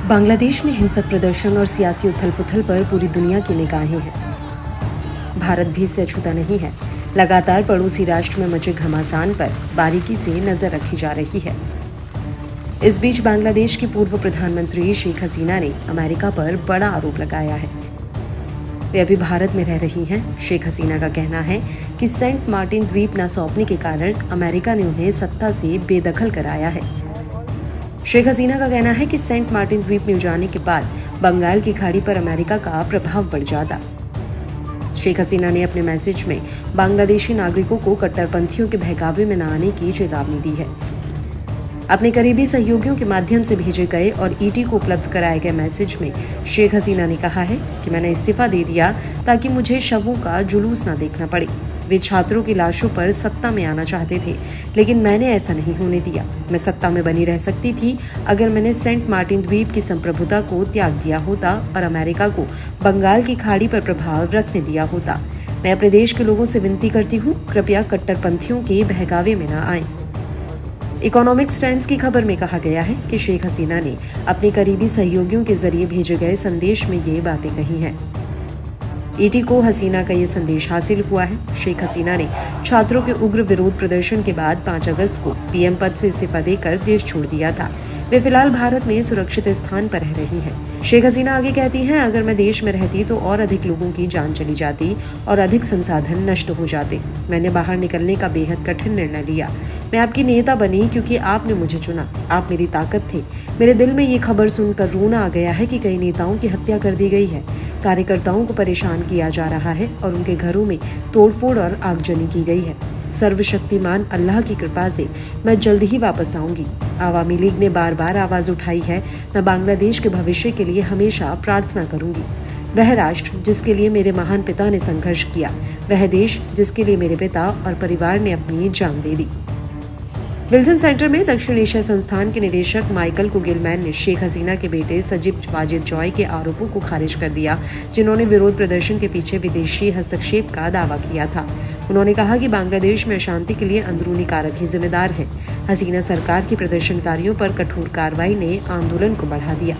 बांग्लादेश में हिंसक प्रदर्शन और सियासी उथल-पुथल पर पूरी दुनिया की निगाहें हैं। भारत भी इससे अछूता नहीं है। लगातार पड़ोसी राष्ट्र में मचे घमासान पर बारीकी से नजर रखी जा रही है। इस बीच बांग्लादेश की पूर्व प्रधानमंत्री शेख हसीना ने अमेरिका पर बड़ा आरोप लगाया है। वे अभी भारत में रह रही हैं। शेख हसीना का कहना है कि सेंट मार्टिन द्वीप न सौंपने के कारण अमेरिका ने उन्हें सत्ता से बेदखल कराया है। शेख हसीना का कहना है कि सेंट मार्टिन द्वीप मिल जाने के बाद बंगाल की खाड़ी पर अमेरिका का प्रभाव बढ़ जाता। शेख हसीना ने अपने मैसेज में बांग्लादेशी नागरिकों को कट्टरपंथियों के बहकावे में न आने की चेतावनी दी है। अपने करीबी सहयोगियों के माध्यम से भेजे गए और ईटी को उपलब्ध कराए गए मैसेज में शेख हसीना ने कहा है कि मैंने इस्तीफा दे दिया ताकि मुझे शवों का जुलूस न देखना पड़े। वे छात्रों की लाशों पर सत्ता में आना चाहते थे, लेकिन मैंने ऐसा नहीं होने दिया। मैं सत्ता में बनी रह सकती थी अगर मैंने सेंट मार्टिन द्वीप की संप्रभुता को त्याग दिया होता और अमेरिका को बंगाल की खाड़ी पर प्रभाव रखने दिया होता। मैं अपने देश के लोगों से विनती करती हूँ, कृपया कट्टरपंथियों के बहकावे में न आएं। इकोनॉमिक्स टाइम्स की खबर में कहा गया है कि शेख हसीना ने अपने करीबी सहयोगियों के जरिए भेजे गए संदेश में ये बातें कही हैं। ईटी को हसीना का ये संदेश हासिल हुआ है। शेख हसीना ने छात्रों के उग्र विरोध प्रदर्शन के बाद 5 अगस्त को पीएम पद से इस्तीफा देकर देश छोड़ दिया था। वे फिलहाल भारत में सुरक्षित स्थान पर रह रही हैं। शेख हसीना आगे कहती हैं, अगर मैं देश में रहती तो और अधिक लोगों की जान चली जाती और अधिक संसाधन नष्ट हो जाते। मैंने बाहर निकलने का बेहद कठिन निर्णय लिया। मैं आपकी नेता बनी क्योंकि आपने मुझे चुना। आप मेरी ताकत थे। मेरे दिल में ये खबर सुनकर रोना आ गया है कि कई नेताओं की हत्या कर दी गई है। कार्यकर्ताओं को परेशान किया जा रहा है और उनके घरों में तोड़फोड़ और आगजनी की गई है। सर्वशक्तिमान अल्लाह की कृपा से मैं जल्द ही वापस आऊंगी। आवामी लीग ने बार बार आवाज उठाई है। मैं बांग्लादेश के भविष्य के लिए हमेशा प्रार्थना करूंगी। वह राष्ट्र जिसके लिए मेरे महान पिता ने संघर्ष किया, वह देश जिसके लिए मेरे पिता और परिवार ने अपनी जान दे दी। विल्सन सेंटर में दक्षिण एशिया संस्थान के निदेशक माइकल कुगिलमैन ने शेख हसीना के बेटे सजीब वाजिद जॉय के आरोपों को खारिज कर दिया, जिन्होंने विरोध प्रदर्शन के पीछे विदेशी हस्तक्षेप का दावा किया था। उन्होंने कहा कि बांग्लादेश में अशांति के लिए अंदरूनी कारक ही जिम्मेदार हैं। हसीना सरकार की प्रदर्शनकारियों पर कठोर कार्रवाई ने आंदोलन को बढ़ा दिया।